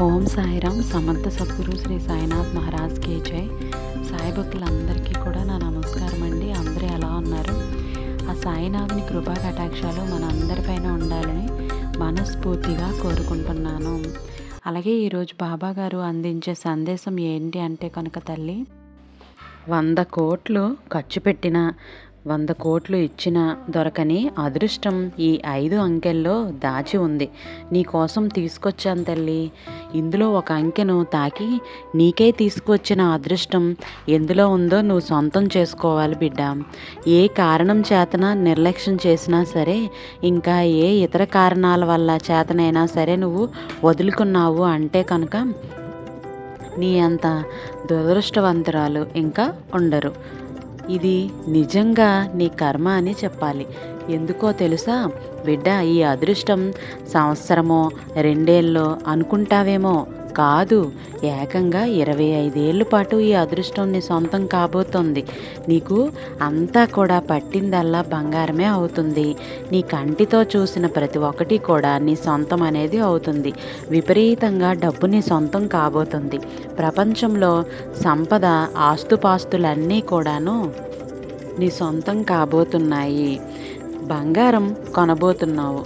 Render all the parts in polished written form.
ఓం సాయిరామ్. సమర్థ సద్గురు శ్రీ సాయినాథ్ మహారాజ్కి జై. సాయి భక్తులందరికీ కూడా నా నమస్కారం అండి. అందరూ ఎలా ఉన్నారు? ఆ సాయినాథుని కృపా కటాక్షాలు మన అందరిపైన ఉండాలని మనస్ఫూర్తిగా కోరుకుంటున్నాను. అలాగే ఈరోజు బాబా గారు అందించే సందేశం ఏంటి అంటే కనుక, తల్లి 100 కోట్లు ఖర్చు పెట్టిన 100 కోట్లు ఇచ్చినా దొరకని అదృష్టం ఈ 5 అంకెల్లో దాచి ఉంది. నీకోసం తీసుకొచ్చాను తల్లి. ఇందులో ఒక అంకెను తాకి నీకే తీసుకువచ్చిన అదృష్టం ఎందులో ఉందో నువ్వు సొంతం చేసుకోవాలి బిడ్డ. ఏ కారణం చేతన నిర్లక్ష్యం చేసినా సరే, ఇంకా ఏ ఇతర కారణాల వల్ల చేతనైనా సరే నువ్వు వదులుకున్నావు అంటే కనుక నీ అంత దురదృష్టవంతురాలు ఇంకా ఉండరు. ఇది నిజంగా నీ కర్మ అని చెప్పాలి. ఎందుకో తెలుసా బిడ్డ, ఈ అదృష్టం సంవత్సరమో 2 ఏళ్ళో అనుకుంటావేమో, కాదు, ఏకంగా 25 ఏళ్ళ పాటు ఈ అదృష్టం నీ సొంతం కాబోతోంది. నీకు అంతా కూడా పట్టిందల్లా బంగారమే అవుతుంది. నీ కంటితో చూసిన ప్రతి ఒక్కటి కూడా నీ సొంతం అనేది అవుతుంది. విపరీతంగా డబ్బు నీ సొంతం కాబోతుంది. ప్రపంచంలో సంపద, ఆస్తుపాస్తులన్నీ కూడాను నీ సొంతం కాబోతున్నాయి. బంగారం కొనబోతున్నావు,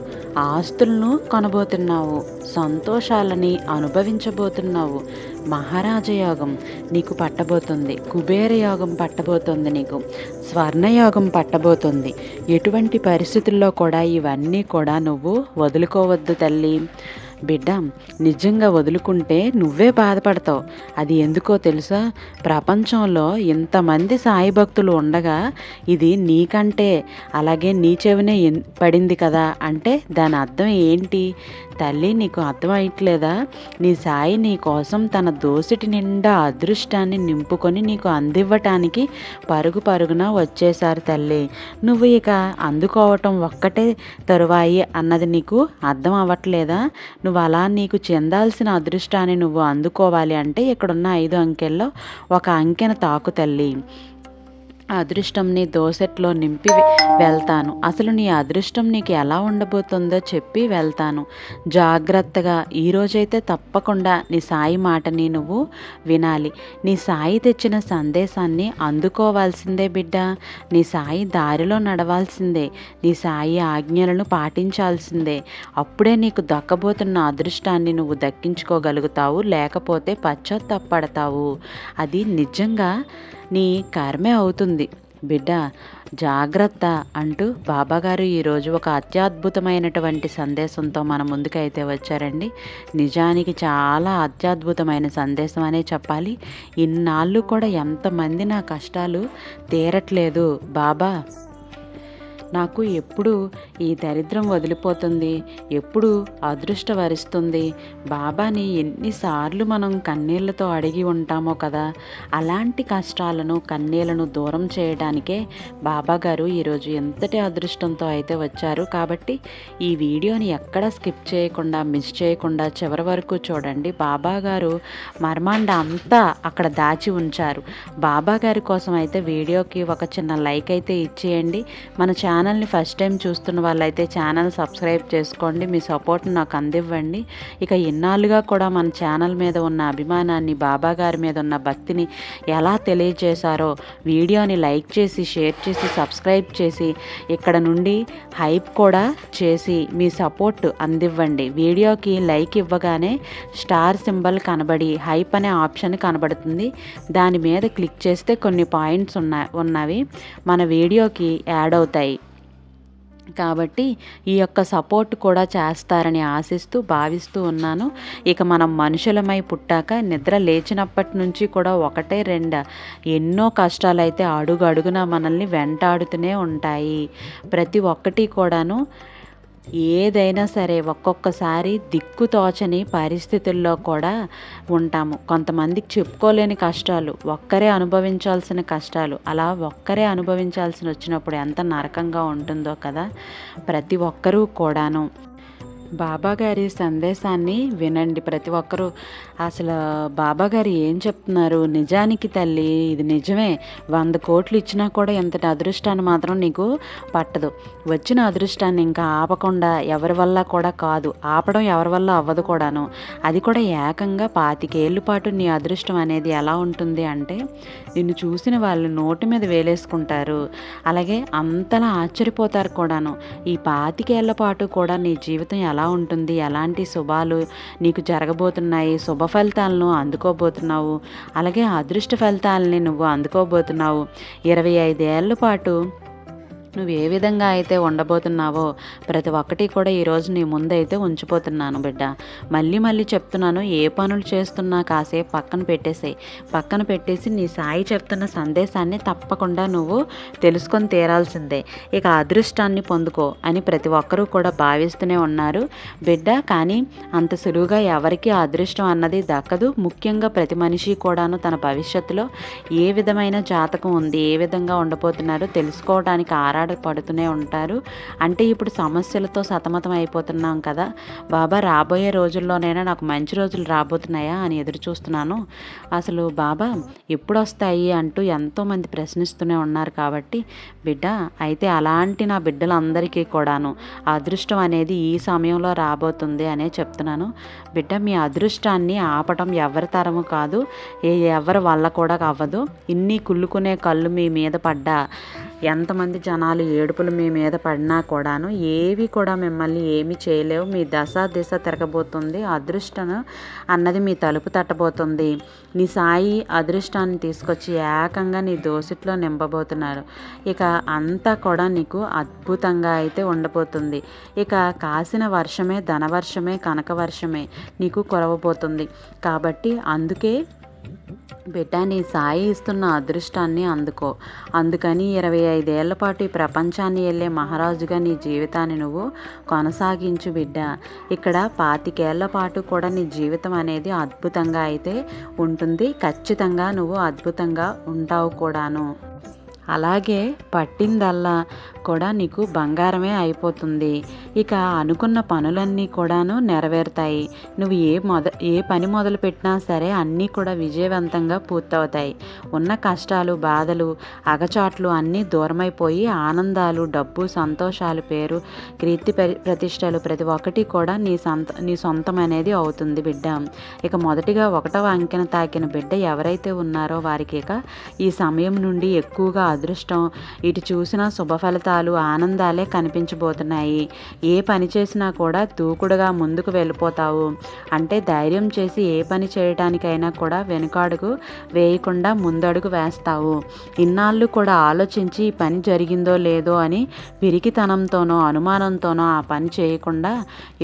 ఆస్తులను కొనబోతున్నావు, సంతోషాలని అనుభవించబోతున్నావు. మహారాజ యోగం నీకు పట్టబోతుంది, కుబేర యోగం పట్టబోతుంది, నీకు స్వర్ణయోగం పట్టబోతుంది. ఎటువంటి పరిస్థితుల్లో కూడా ఇవన్నీ కూడా నువ్వు వదులుకోవద్దు తల్లి. బిడ్డ, నిజంగా వదులుకుంటే నువ్వే బాధపడతావు. అది ఎందుకో తెలుసా? ప్రపంచంలో ఇంతమంది సాయి భక్తులు ఉండగా ఇది నీకంటే అలాగే నీ చెవినే పడింది కదా అంటే దాని అర్థం ఏంటి తల్లి? నీకు అర్థమయ్యట్లేదా? నీ సాయి నీ కోసం తన దోసిటి నిండా అదృష్టాన్ని నింపుకొని నీకు అందివ్వటానికి పరుగు పరుగున వచ్చేశారు తల్లి. నువ్వు ఇక అందుకోవటం ఒక్కటే తరువాయి అన్నది నీకు అర్థం అవ్వట్లేదా? నువ్వు అలా నీకు చెందాల్సిన అదృష్టాన్ని నువ్వు అందుకోవాలి అంటే ఇక్కడున్న 5 అంకెల్లో ఒక అంకెను తాకు తల్లి. అదృష్టం నీ దోసెట్లో నింపి వెళ్తాను. అసలు నీ అదృష్టం నీకు ఎలా ఉండబోతుందో చెప్పి వెళ్తాను. జాగ్రత్తగా ఈరోజైతే తప్పకుండా నీ సాయి మాటని నువ్వు వినాలి. నీ సాయి తెచ్చిన సందేశాన్ని అందుకోవాల్సిందే బిడ్డ. నీ సాయి దారిలో నడవాల్సిందే. నీ సాయి ఆజ్ఞలను పాటించాల్సిందే. అప్పుడే నీకు దక్కబోతున్న అదృష్టాన్ని నువ్వు దక్కించుకోగలుగుతావు. లేకపోతే పశ్చాత్తాపడతావు. అది నిజంగా నీ కర్మే అవుతుంది బిడ్డ. జాగ్రత్త అంటూ బాబాగారు ఈరోజు ఒక అత్యద్భుతమైనటువంటి సందేశంతో మన ముందుకైతే వచ్చారండి. నిజానికి చాలా అత్యద్భుతమైన సందేశం అనే చెప్పాలి. ఇన్నాళ్ళు కూడా ఎంతమంది నా కష్టాలు తీరట్లేదు బాబా, నాకు ఎప్పుడు ఈ దరిద్రం వదిలిపోతుంది, ఎప్పుడు అదృష్ట వరిస్తుంది బాబాని ఎన్నిసార్లు మనం కన్నీళ్లతో అడిగి ఉంటామో కదా. అలాంటి కష్టాలను కన్నీళ్లను దూరం చేయడానికే బాబా గారు ఈరోజు ఎంతటి అదృష్టంతో అయితే వచ్చారు. కాబట్టి ఈ వీడియోని ఎక్కడ స్కిప్ చేయకుండా మిస్ చేయకుండా చివరి వరకు చూడండి. బాబా గారు మర్మాండ అంతా అక్కడ దాచి ఉంచారు. బాబా గారి కోసం అయితే వీడియోకి ఒక చిన్న లైక్ అయితే ఇచ్చేయండి. మన ఛానల్ని ఫస్ట్ టైం చూస్తున్న వాళ్ళైతే ఛానల్ సబ్స్క్రైబ్ చేసుకోండి. మీ సపోర్ట్ నాకు అందివ్వండి. ఇక ఇన్నాళ్ళుగా కూడా మన ఛానల్ మీద ఉన్న అభిమానాన్ని, బాబా గారి మీద ఉన్న భక్తిని ఎలా తెలియజేశారో వీడియోని లైక్ చేసి, షేర్ చేసి, సబ్స్క్రైబ్ చేసి, ఇక్కడ నుండి హైప్ కూడా చేసి మీ సపోర్ట్ అందివ్వండి. వీడియోకి లైక్ ఇవ్వగానే స్టార్ సింబల్ కనబడి హైప్ అనే ఆప్షన్ కనబడుతుంది. దాని మీద క్లిక్ చేస్తే కొన్ని పాయింట్స్ ఉన్నవి మన వీడియోకి యాడ్ అవుతాయి. కాబట్టి ఈ యొక్క సపోర్ట్ కూడా చేస్తారని ఆశిస్తూ భావిస్తూ ఉన్నాను. ఇక మనం మనుషులమై పుట్టాక నిద్ర లేచినప్పటి నుంచి కూడా 1, 2 ఎన్నో కష్టాలు అయితే అడుగు అడుగున మనల్ని వెంటాడుతూనే ఉంటాయి. ప్రతి ఒక్కటి కూడాను ఏదైనా సరే ఒక్కొక్కసారి దిక్కుతోచని పరిస్థితుల్లో కూడా ఉంటాము. కొంతమందికి చెప్పుకోలేని కష్టాలు, ఒక్కరే అనుభవించాల్సిన కష్టాలు, అలా ఒక్కరే అనుభవించాల్సి వచ్చినప్పుడు ఎంత నరకంగా ఉంటుందో కదా. ప్రతి ఒక్కరూ కూడాను బాబాగారి సందేశాన్ని వినండి ప్రతి ఒక్కరూ. అసలు బాబాగారు ఏం చెప్తున్నారు? నిజానికి తల్లి ఇది నిజమే. 100 కోట్లు ఇచ్చినా కూడా ఇంతటి అదృష్టాన్ని మాత్రం నీకు పట్టదు. వచ్చిన అదృష్టాన్ని ఇంకా ఆపకుండా ఎవరి వల్ల కూడా కాదు, ఆపడం ఎవరి వల్ల అవ్వదు కూడాను. అది కూడా ఏకంగా 25 ఏళ్ళ పాటు నీ అదృష్టం అనేది ఎలా ఉంటుంది అంటే, నిన్ను చూసిన వాళ్ళు నోటి మీద వేలేసుకుంటారు. అలాగే అంతలా ఆశ్చర్యపోతారు కూడాను. ఈ 25 ఏళ్ల పాటు కూడా నీ జీవితం ఎలా ఉంటుంది, ఎలాంటి శుభాలు నీకు జరగబోతున్నాయి, శుభ ఫలితాలను అందుకోబోతున్నావు, అలాగే అదృష్ట ఫలితాలని నువ్వు అందుకోబోతున్నావు. 25 ఏళ్ల పాటు నువ్వు ఏ విధంగా అయితే ఉండబోతున్నావో ప్రతి ఒక్కటి కూడా ఈరోజు నీ ముందైతే ఉంచిపోతున్నాను బిడ్డ. మళ్ళీ మళ్ళీ చెప్తున్నాను, ఏ పనులు చేస్తున్నా కాసేపు పక్కన పెట్టేసేయి. పక్కన పెట్టేసి నీ సాయి చెప్తున్న సందేశాన్ని తప్పకుండా నువ్వు తెలుసుకొని తీరాల్సిందే. ఇక అదృష్టాన్ని పొందుకో అని ప్రతి ఒక్కరూ కూడా భావిస్తూనే ఉన్నారు బిడ్డ. కానీ అంత సులువుగా ఎవరికి అదృష్టం అన్నది దక్కదు. ముఖ్యంగా ప్రతి మనిషి కూడాను తన భవిష్యత్తులో ఏ విధమైన జాతకం ఉంది, ఏ విధంగా ఉండబోతున్నారో తెలుసుకోవడానికి పడుతూనే ఉంటారు. అంటే ఇప్పుడు సమస్యలతో సతమతం అయిపోతున్నాం కదా బాబా, రాబోయే రోజుల్లోనైనా నాకు మంచి రోజులు రాబోతున్నాయా అని ఎదురు చూస్తున్నాను. అసలు బాబా ఎప్పుడు వస్తాయి అంటూ ఎంతోమంది ప్రశ్నిస్తూనే ఉన్నారు. కాబట్టి బిడ్డ, అయితే అలాంటి నా బిడ్డలందరికీ కూడాను అదృష్టం అనేది ఈ సమయంలో రాబోతుంది అనే చెప్తున్నాను బిడ్డ. మీ అదృష్టాన్ని ఆపటం ఎవరి తరము కాదు, ఎవరి వల్ల కూడా అవ్వదు. ఇన్ని కుళ్ళుకునే కళ్ళు మీ మీద పడ్డా, ఎంతమంది జనాలు ఏడుపులు మీ మీద పడినా కూడాను ఏవి కూడా మిమ్మల్ని ఏమీ చేయలేవు. మీ దిశ తిరగబోతుంది. అదృష్టం అన్నది మీ తలుపు తట్టబోతుంది. నీ సాయి అదృష్టాన్ని తీసుకొచ్చి ఏకంగా నీ దోసిట్లో నింపబోతున్నారు. ఇక అంతా కూడా నీకు అద్భుతంగా అయితే ఉండబోతుంది. ఇక కాసిన వర్షమే ధనవర్షమే కనక వర్షమే నీకు కురవబోతుంది. కాబట్టి అందుకే బిడ్డ, నీ సాయి ఇస్తున్న అదృష్టాన్ని అందుకో. అందుకని 25 ఏళ్ల పాటు ఈ ప్రపంచాన్ని వెళ్ళే మహారాజుగా నీ జీవితాన్ని నువ్వు కొనసాగించు బిడ్డ. ఇక్కడ 25 ఏళ్ల పాటు కూడా నీ జీవితం అనేది అద్భుతంగా అయితే ఉంటుంది. ఖచ్చితంగా నువ్వు అద్భుతంగా ఉంటావు కూడాను. అలాగే పట్టిందల్లా కూడా నీకు బంగారమే అయిపోతుంది. ఇక అనుకున్న పనులన్నీ కూడాను నెరవేరుతాయి. నువ్వు ఏ పని మొదలు పెట్టినా సరే అన్నీ కూడా విజయవంతంగా పూర్తవుతాయి. ఉన్న కష్టాలు, బాధలు, అగచాట్లు అన్నీ దూరమైపోయి ఆనందాలు, డబ్బు, సంతోషాలు, పేరు, కీర్తి ప్రతిష్టలు ప్రతి ఒక్కటి కూడా నీ సొంతం అనేది అవుతుంది బిడ్డ. ఇక మొదటిగా 1వ అంకెను తాకిన బిడ్డ ఎవరైతే ఉన్నారో వారికి ఇక ఈ సమయం నుండి ఎక్కువగా అదృష్టం, ఇటు చూసిన శుభ ఫలితాలు, ఆనందాలే కనిపించబోతున్నాయి. ఏ పని చేసినా కూడా దూకుడుగా ముందుకు వెళ్ళిపోతావు. అంటే ధైర్యం చేసి ఏ పని చేయడానికైనా కూడా వెనుకాడుగు వేయకుండా ముందడుగు వేస్తావు. ఇన్నాళ్ళు కూడా ఆలోచించి ఈ పని జరిగిందో లేదో అని పిరికితనంతోనో అనుమానంతోనో ఆ పని చేయకుండా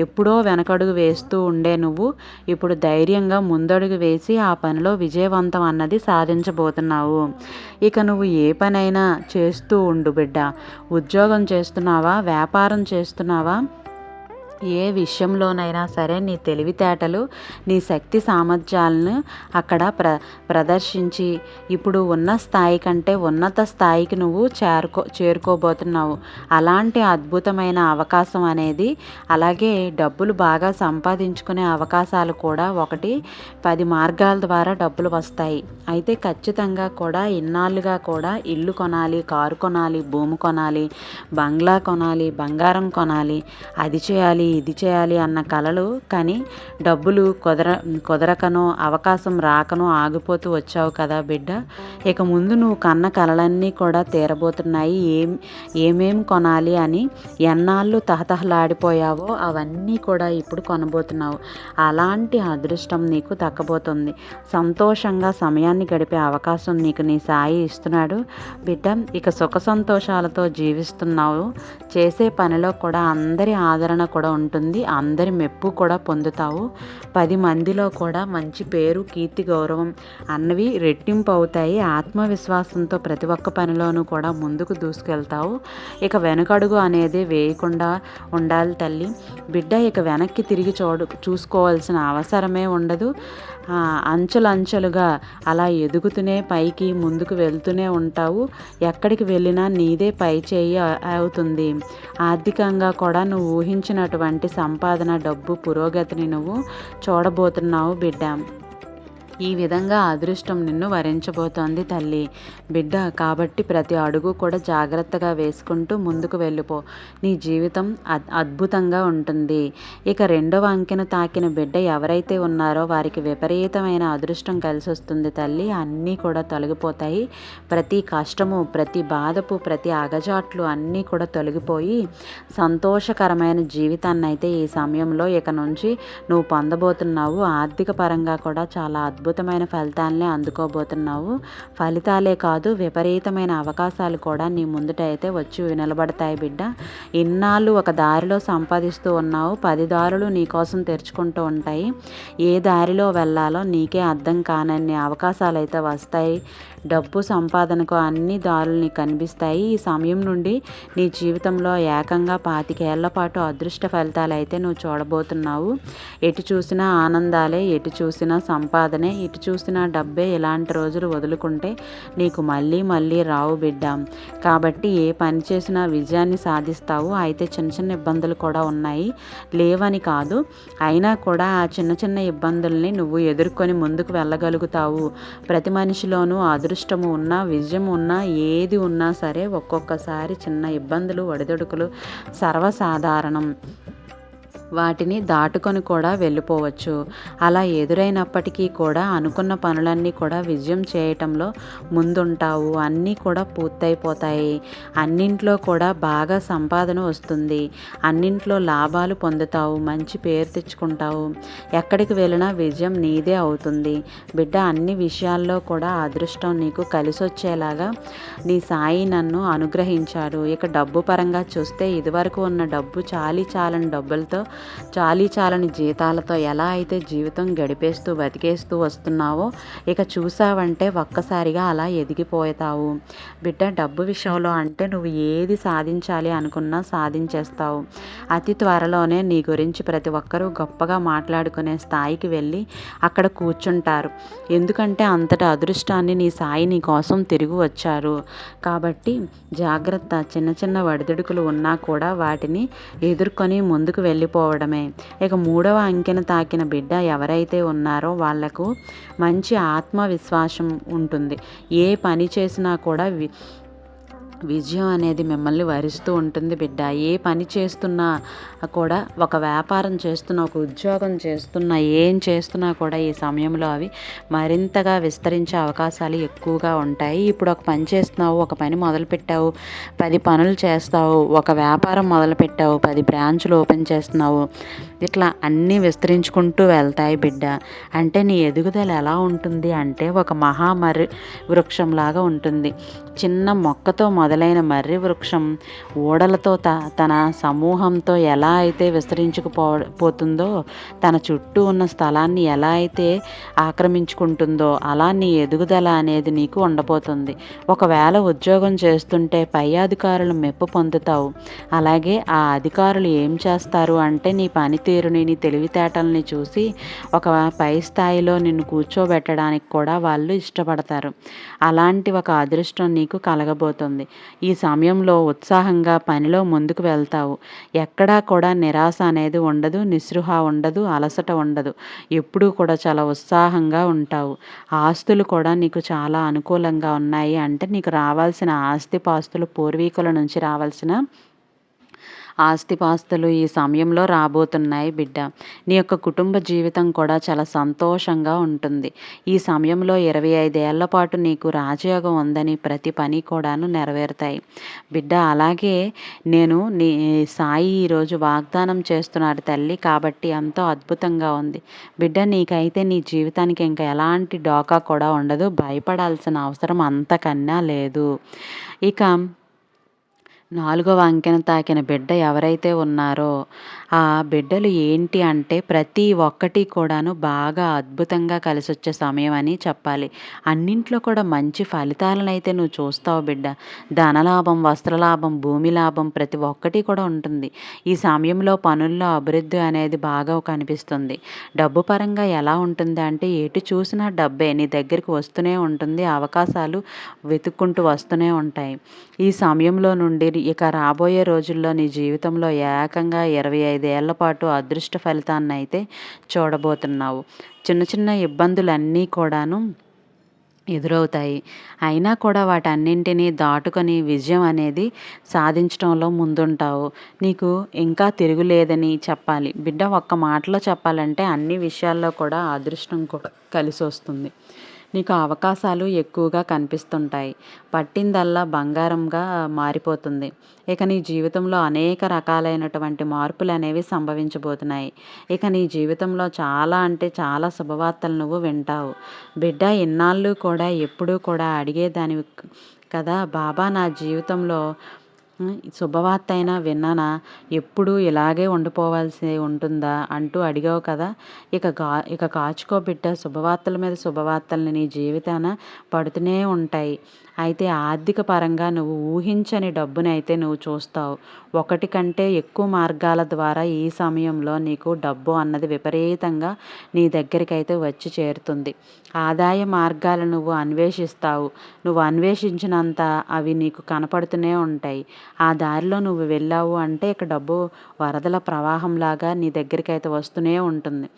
ఎప్పుడో వెనకడుగు వేస్తూ ఉండే నువ్వు ఇప్పుడు ధైర్యంగా ముందడుగు వేసి ఆ పనిలో విజయవంతం అన్నది సాధించబోతున్నావు. ఇక నువ్వు ఏ పనైనా చేస్తూ ఉండు బిడ్డ. ఉద్యోగం చేస్తున్నావా, వ్యాపారం చేస్తున్నావా, ఏ విషయంలోనైనా సరే నీ తెలివితేటలు, నీ శక్తి సామర్థ్యాలను అక్కడ ప్రదర్శించి ఇప్పుడు ఉన్న స్థాయి కంటే ఉన్నత స్థాయికి నువ్వు చేరుకోబోతున్నావు. అలాంటి అద్భుతమైన అవకాశం అనేది, అలాగే డబ్బులు బాగా సంపాదించుకునే అవకాశాలు కూడా 10 మార్గాల ద్వారా డబ్బులు వస్తాయి. అయితే ఖచ్చితంగా కూడా ఇన్నాళ్ళుగా కూడా ఇల్లు కొనాలి, కారు కొనాలి, భూమి కొనాలి, బంగ్లా కొనాలి, బంగారం కొనాలి, అది చేయాలి, ఇది చేయాలి అన్న కలలు కానీ డబ్బులు కుదరకనో అవకాశం రాకనో ఆగిపోతూ వచ్చావు కదా బిడ్డ. ఇక ముందు నువ్వు కన్న కలలన్నీ కూడా తీరబోతున్నాయి. ఏమేం కొనాలి అని ఎన్నాళ్ళు తహతహలాడిపోయావో అవన్నీ కూడా ఇప్పుడు కొనబోతున్నావు. అలాంటి అదృష్టం నీకు దక్కబోతుంది. సంతోషంగా సమయాన్ని గడిపే అవకాశం నీకు నీ సాయి ఇస్తున్నాడు బిడ్డ. ఇక సుఖ సంతోషాలతో జీవిస్తున్నావు. చేసే పనిలో కూడా అందరి ఆదరణ కూడా ఉంటుంది. అందరి మెప్పు కూడా పొందుతావు. 10 మందిలో కూడా మంచి పేరు, కీర్తి, గౌరవం అన్నవి రెట్టింపు అవుతాయి. ఆత్మవిశ్వాసంతో ప్రతి ఒక్క పనిలోనూ కూడా ముందుకు దూసుకెళ్తావు. ఇక వెనకడుగు అనేది వేయకుండా ఉండాలి తల్లి. బిడ్డ, ఇక వెనక్కి తిరిగి చూసుకోవాల్సిన అవసరమే ఉండదు. అంచెలంచెలుగా అలా ఎదుగుతూనే పైకి ముందుకు వెళ్తూనే ఉంటావు. ఎక్కడికి వెళ్ళినా నీదే పై చేయి అవుతుంది. ఆర్థికంగా కూడా నువ్వు ఊహించినటువంటి వంటి సంపాదన, డబ్బు, పురోగతిని నువ్వు చూడబోతున్నావు బిడ్డ. ఈ విధంగా అదృష్టం నిన్ను వరించబోతోంది తల్లి. బిడ్డ, కాబట్టి ప్రతి అడుగు కూడా జాగ్రత్తగా వేసుకుంటూ ముందుకు వెళ్ళిపో. నీ జీవితం అద్భుతంగా ఉంటుంది. ఇక 2వ అంకెను తాకిన బిడ్డ ఎవరైతే ఉన్నారో వారికి విపరీతమైన అదృష్టం కలిసి వస్తుంది తల్లి. అన్నీ కూడా తొలగిపోతాయి. ప్రతి కష్టము, ప్రతి బాధపు, ప్రతి అగజాట్లు అన్నీ కూడా తొలగిపోయి సంతోషకరమైన జీవితాన్ని అయితే ఈ సమయంలో ఇక నుంచి నువ్వు పొందబోతున్నావు. ఆర్థిక పరంగా కూడా చాలా అద్భుతమైన ఫలితాలనే అందుకోబోతున్నావు. ఫలితాలే కాదు, విపరీతమైన అవకాశాలు కూడా నీ ముందుట అయితే వచ్చి నిలబడతాయి బిడ్డ. ఇన్నాళ్ళు ఒక దారిలో సంపాదిస్తూ ఉన్నావు, 10 దారులు నీ కోసం తెరుచుకుంటూ ఉంటాయి. ఏ దారిలో వెళ్ళాలో నీకే అర్థం కానన్ని అవకాశాలు అయితే వస్తాయి. డబ్బు సంపాదనకు అన్ని దారులు నీకు కనిపిస్తాయి. ఈ సమయం నుండి నీ జీవితంలో ఏకంగా 25 ఏళ్ల పాటు అదృష్ట ఫలితాలు అయితే నువ్వు చూడబోతున్నావు. ఎటు చూసినా ఆనందాలే, ఎటు చూసినా సంపాదనే, ఇటు చూసినా డబ్బే. ఇలాంటి రోజులు వదులుకుంటే నీకు మళ్ళీ మళ్ళీ రావు బిడ్డ. కాబట్టి ఏ పని చేసినా విజయాన్ని సాధిస్తావు. అయితే చిన్న చిన్న ఇబ్బందులు కూడా ఉన్నాయి, లేవని కాదు. అయినా కూడా ఆ చిన్న చిన్న ఇబ్బందుల్ని నువ్వు ఎదుర్కొని ముందుకు వెళ్ళగలుగుతావు. ప్రతి మనిషిలోనూ అదృష్టము ఉన్నా, విజయం ఉన్నా, ఏది ఉన్నా సరే ఒక్కొక్కసారి చిన్న ఇబ్బందులు, ఒడిదుడుకులు సర్వసాధారణం. వాటిని దాటుకొని కూడా వెళ్ళిపోవచ్చు. అలా ఎదురైనప్పటికీ కూడా అనుకున్న పనులన్నీ కూడా విజయం చేయటంలో ముందుంటావు. అన్నీ కూడా పూర్తయిపోతాయి. అన్నింట్లో కూడా బాగా సంపాదన వస్తుంది. అన్నింట్లో లాభాలు పొందుతావు. మంచి పేరు తెచ్చుకుంటావు. ఎక్కడికి వెళ్ళినా విజయం నీదే అవుతుంది బిడ్డ. అన్ని విషయాల్లో కూడా అదృష్టం నీకు కలిసొచ్చేలాగా నీ సాయి నన్ను అనుగ్రహించాడు. ఇక డబ్బు పరంగా చూస్తే ఇదివరకు ఉన్న డబ్బు చాలని డబ్బులతో, చాలని జీతాలతో ఎలా అయితే జీవితం గడిపేస్తూ బతికేస్తూ వస్తున్నావో ఇక చూసావంటే ఒక్కసారిగా అలా ఎదిగిపోతావు బిడ్డ. డబ్బు విషయంలో అంటే నువ్వు ఏది సాధించాలి అనుకున్నా సాధించేస్తావు. అతి త్వరలోనే నీ గురించి ప్రతి ఒక్కరూ గొప్పగా మాట్లాడుకునే స్థాయికి వెళ్ళి అక్కడ కూర్చుంటారు. ఎందుకంటే అంతటి అదృష్టాన్ని నీ సాయి నీ కోసం తిరిగి వచ్చారు. కాబట్టి జాగ్రత్త. చిన్న చిన్న ఒడిదుడుకులు ఉన్నా కూడా వాటిని ఎదుర్కొని ముందుకు వెళ్ళిపోవడమే. ఇక 3వ అంకెను తాకిన బిడ్డ ఎవరైతే ఉన్నారో వాళ్లకు మంచి ఆత్మవిశ్వాసం ఉంటుంది. ఏ పని చేసినా కూడా విజయం అనేది మిమ్మల్ని వరిస్తూ ఉంటుంది బిడ్డ. ఏ పని చేస్తున్నా కూడా, ఒక వ్యాపారం చేస్తున్నా, ఒక ఉద్యోగం చేస్తున్నా, ఏం చేస్తున్నా కూడా ఈ సమయంలో అవి మరింతగా విస్తరించే అవకాశాలు ఎక్కువగా ఉంటాయి. ఇప్పుడు ఒక పని చేస్తున్నావు, ఒక పని మొదలుపెట్టావు, 10 పనులు చేస్తావు. ఒక వ్యాపారం మొదలుపెట్టావు, 10 బ్రాంచులు ఓపెన్ చేస్తున్నావు. ఇట్లా అన్నీ విస్తరించుకుంటూ వెళ్తాయి బిడ్డ. అంటే నీ ఎదుగుదల ఎలా ఉంటుంది అంటే ఒక మర్రి వృక్షంలాగా ఉంటుంది. చిన్న మొక్కతో మొదలైన మర్రి వృక్షం ఓడలతో తన సమూహంతో ఎలా అయితే విస్తరించుకుపోతుందో, తన చుట్టూ ఉన్న స్థలాన్ని ఎలా అయితే ఆక్రమించుకుంటుందో అలా నీ ఎదుగుదల అనేది నీకు ఉండబోతుంది. ఒకవేళ ఉద్యోగం చేస్తుంటే పై అధికారులు మెప్పు పొందుతావు. అలాగే ఆ అధికారులు ఏం చేస్తారు అంటే నీ పనితీరుని, నీ తెలివితేటల్ని చూసి ఒక పై స్థాయిలో నిన్ను కూర్చోబెట్టడానికి కూడా వాళ్ళు ఇష్టపడతారు. అలాంటి ఒక అదృష్టం నీకు కలగబోతుంది. ఈ సమయంలో ఉత్సాహంగా పనిలో ముందుకు వెళ్తావు. ఎక్కడా కూడా నిరాశ అనేది ఉండదు, నిస్పృహ ఉండదు, అలసట ఉండదు. ఎప్పుడూ కూడా చాలా ఉత్సాహంగా ఉంటావు. ఆస్తులు కూడా నీకు చాలా అనుకూలంగా ఉన్నాయి. అంటే నీకు రావాల్సిన ఆస్తిపాస్తులు, పూర్వీకుల నుంచి రావాల్సిన ఆస్తిపాస్తులు ఈ సమయంలో రాబోతున్నాయి బిడ్డ. నీ యొక్క కుటుంబ జీవితం కూడా చాలా సంతోషంగా ఉంటుంది. ఈ సమయంలో 25 ఏళ్ల పాటు నీకు రాజయోగం ఉందని ప్రతి పని కూడాను నెరవేరుతాయి బిడ్డ. అలాగే నేను నీ సాయి ఈరోజు వాగ్దానం చేస్తున్నాడు తల్లి. కాబట్టి ఎంతో అద్భుతంగా ఉంది బిడ్డ. నీకైతే నీ జీవితానికి ఇంకా ఎలాంటి డోకా కూడా ఉండదు. భయపడాల్సిన అవసరం అంతకన్నా లేదు. ఇక 4వ అంకెను తాకిన బిడ్డ ఎవరైతే ఉన్నారో ఆ బిడ్డలు ఏంటి అంటే ప్రతి ఒక్కటి కూడాను బాగా అద్భుతంగా కలిసొచ్చే సమయం అని చెప్పాలి. అన్నింట్లో కూడా మంచి ఫలితాలను అయితే నువ్వు చూస్తావు బిడ్డ. ధనలాభం, వస్త్రలాభం, భూమి లాభం ప్రతి ఒక్కటి కూడా ఉంటుంది. ఈ సమయంలో పనుల్లో అభివృద్ధి అనేది బాగా కనిపిస్తుంది. డబ్బు పరంగా ఎలా ఉంటుంది అంటే ఎటు చూసినా డబ్బే నీ దగ్గరికి వస్తూనే ఉంటుంది. అవకాశాలు వెతుక్కుంటూ వస్తూనే ఉంటాయి. ఈ సమయంలో నుండి ఇక రాబోయే రోజుల్లో నీ జీవితంలో ఏకంగా 25 25 ఏళ్ల పాటు అదృష్ట ఫలితాన్ని అయితే చూడబోతున్నావు. చిన్న చిన్న ఇబ్బందులన్నీ కూడాను ఎదురవుతాయి. అయినా కూడా వాటన్నింటినీ దాటుకొని విజయం అనేది సాధించటంలో ముందుంటావు. నీకు ఇంకా తిరుగులేదని చెప్పాలి. బిడ్డ, ఒక్క మాటలో చెప్పాలంటే అన్ని విషయాల్లో కూడా అదృష్టం కూడా కలిసొస్తుంది. నీకు అవకాశాలు ఎక్కువగా కనిపిస్తుంటాయి. పట్టిందల్లా బంగారంగా మారిపోతుంది. ఇక నీ జీవితంలో అనేక రకాలైనటువంటి మార్పులనేవి సంభవించబోతున్నాయి. ఇక నీ జీవితంలో చాలా అంటే చాలా శుభవార్తలు నువ్వు వింటావు. బిడ్డ, ఇన్నాళ్ళు కూడా ఎప్పుడూ కూడా అడిగేదానివి కదా, బాబా నా జీవితంలో శుభవార్త అయినా విన్నానా, ఎప్పుడూ ఇలాగే ఉండిపోవాల్సి ఉంటుందా అంటూ అడిగావు కదా. ఇక కాచుకో బిడ్డ, శుభవార్తల మీద శుభవార్తల్ని నీ జీవితాన పడుతూనే ఉంటాయి. అయితే ఆర్థిక పరంగా నువ్వు ఊహించని డబ్బునైతే నువ్వు చూస్తావు. ఒకటి కంటే ఎక్కువ మార్గాల ద్వారా ఈ సమయంలో నీకు డబ్బు అన్నది విపరీతంగా నీ దగ్గరికైతే వచ్చి చేరుతుంది. ఆదాయ మార్గాలు నువ్వు అన్వేషిస్తావు. నువ్వు అన్వేషించినంత అవి నీకు కనపడుతూనే ఉంటాయి. ఆ దారిలో నువ్వు వెళ్ళావు అంటే ఇక డబ్బు వరదల ప్రవాహంలాగా నీ దగ్గరికైతే వస్తూనే ఉంటుంది.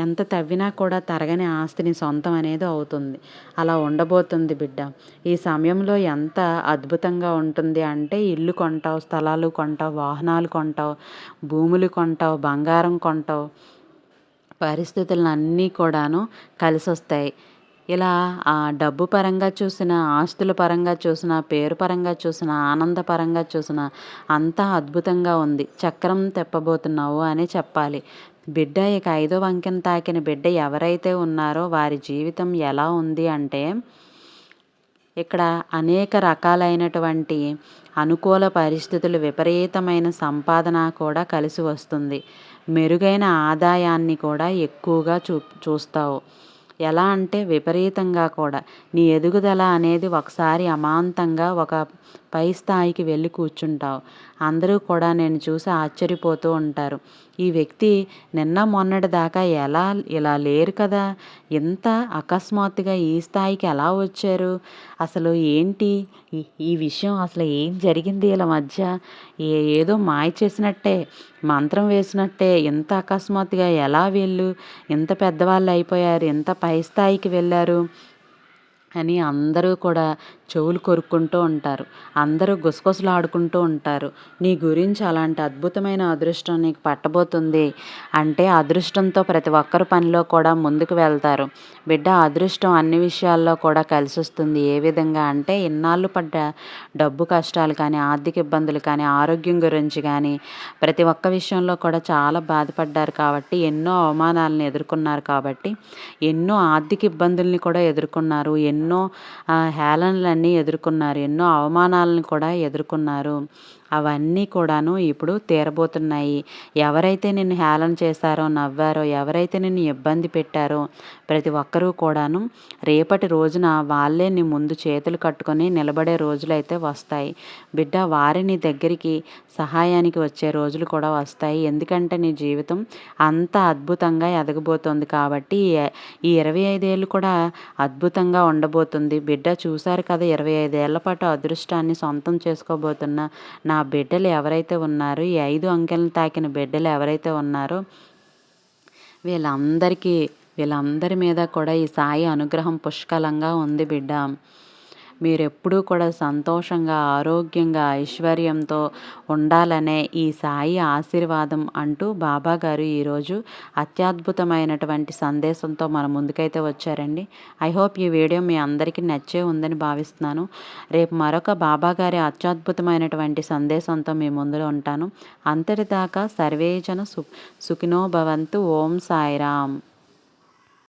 ఎంత తవ్వినా కూడా తరగని ఆస్తిని సొంతం అనేది అవుతుంది. అలా ఉండబోతుంది బిడ్డ. ఈ సమయంలో ఎంత అద్భుతంగా ఉంటుంది అంటే ఇల్లు కొంటావు, స్థలాలు కొంటావు, వాహనాలు కొంటావు, భూములు కొంటావు, బంగారం కొంటావు. పరిస్థితులన్నీ కూడాను కలిసొస్తాయి. ఇలా డబ్బు పరంగా చూసినా, ఆస్తుల పరంగా చూసినా, పేరు పరంగా చూసినా, ఆనందపరంగా చూసినా అంతా అద్భుతంగా ఉంది. చక్రం తిప్పబోతున్నావు అని చెప్పాలి. బిడ్డ, ఇక 5వ అంకెను తాకిన బిడ్డ ఎవరైతే ఉన్నారో వారి జీవితం ఎలా ఉంది అంటే, ఇక్కడ అనేక రకాలైనటువంటి అనుకూల పరిస్థితులు, విపరీతమైన సంపాదన కూడా కలిసి వస్తుంది. మెరుగైన ఆదాయాన్ని కూడా ఎక్కువగా చూస్తావు. ఎలా అంటే విపరీతంగా కూడా నీ ఎదుగుదల అనేది ఒకసారి అమాంతంగా ఒక పై స్థాయికి వెళ్ళి కూర్చుంటావు. అందరూ కూడా నేను చూసి ఆశ్చర్యపోతూ ఉంటారు. ఈ వ్యక్తి నిన్న మొన్నటి దాకా ఇలా లేరు కదా, ఇంత అకస్మాత్తుగా ఈ స్థాయికి ఎలా వచ్చారు, అసలు ఏంటి ఈ విషయం, అసలు ఏం జరిగింది వీళ్ళ మధ్య, ఏదో మాయ చేసినట్టే, మంత్రం వేసినట్టే ఇంత అకస్మాత్తుగా ఎలా వీళ్ళు ఇంత పెద్దవాళ్ళు అయిపోయారు, ఇంత పై స్థాయికి వెళ్ళారు అని అందరూ కూడా చెవులు కొరుక్కుంటూ ఉంటారు. అందరూ గుసగుసలాడుకుంటూ ఉంటారు. నీ గురించి అలాంటి అద్భుతమైన అదృష్టం నీకు పట్టబోతుంది అంటే అదృష్టంతో ప్రతి ఒక్కరు పనిలో కూడా ముందుకు వెళ్తారు. బిడ్డ, అదృష్టం అన్ని విషయాల్లో కూడా కలిసి వస్తుంది. ఏ విధంగా అంటే ఇన్నాళ్ళు పడ్డ డబ్బు కష్టాలు కానీ, ఆర్థిక ఇబ్బందులు కానీ, ఆరోగ్యం గురించి కానీ ప్రతి ఒక్క విషయంలో కూడా చాలా బాధపడ్డారు కాబట్టి, ఎన్నో అవమానాలను ఎదుర్కొన్నారు కాబట్టి, ఎన్నో ఆర్థిక ఇబ్బందుల్ని కూడా ఎదుర్కొన్నారు, ఎన్నో హేళనలన్నీ ఎదుర్కొన్నారు, ఎన్నో అవమానాలను కూడా ఎదుర్కొన్నారు. అవన్నీ కూడాను ఇప్పుడు తీరబోతున్నాయి. ఎవరైతే నిన్ను హేళన చేశారో, నవ్వారో, ఎవరైతే నిన్ను ఇబ్బంది పెట్టారో ప్రతి ఒక్కరూ కూడాను రేపటి రోజున వాళ్ళే నీ ముందు చేతులు కట్టుకొని నిలబడే రోజులైతే వస్తాయి. బిడ్డ, వారిని దగ్గరికి సహాయానికి వచ్చే రోజులు కూడా వస్తాయి. ఎందుకంటే నీ జీవితం అంత అద్భుతంగా ఎదగబోతోంది కాబట్టి ఈ 25 ఏళ్ళు కూడా అద్భుతంగా ఉండబోతుంది. బిడ్డ, చూశారు కదా, 25 ఏళ్ల పాటు అదృష్టాన్ని సొంతం చేసుకోబోతున్న నా బిడ్డలు ఎవరైతే ఉన్నారో, ఈ 5 అంకెలను తాకిన బిడ్డలు ఎవరైతే ఉన్నారో వీళ్ళందరి మీద కూడా ఈ సాయి అనుగ్రహం పుష్కలంగా ఉంది బిడ్డ. మీరెప్పుడూ కూడా సంతోషంగా, ఆరోగ్యంగా, ఐశ్వర్యంతో ఉండాలనే ఈ సాయి ఆశీర్వాదం అంటూ బాబాగారు ఈరోజు అత్యద్భుతమైనటువంటి సందేశంతో మన ముందుకైతే వచ్చారండి. ఐ హోప్ ఈ వీడియో మీ అందరికీ నచ్చే ఉందని భావిస్తున్నాను. రేపు మరొక బాబాగారి అత్యద్భుతమైనటువంటి సందేశంతో మీ ముందులో ఉంటాను. అంతటిదాకా సర్వేజన సుఖినో భవంతు. ఓం సాయిరామ్.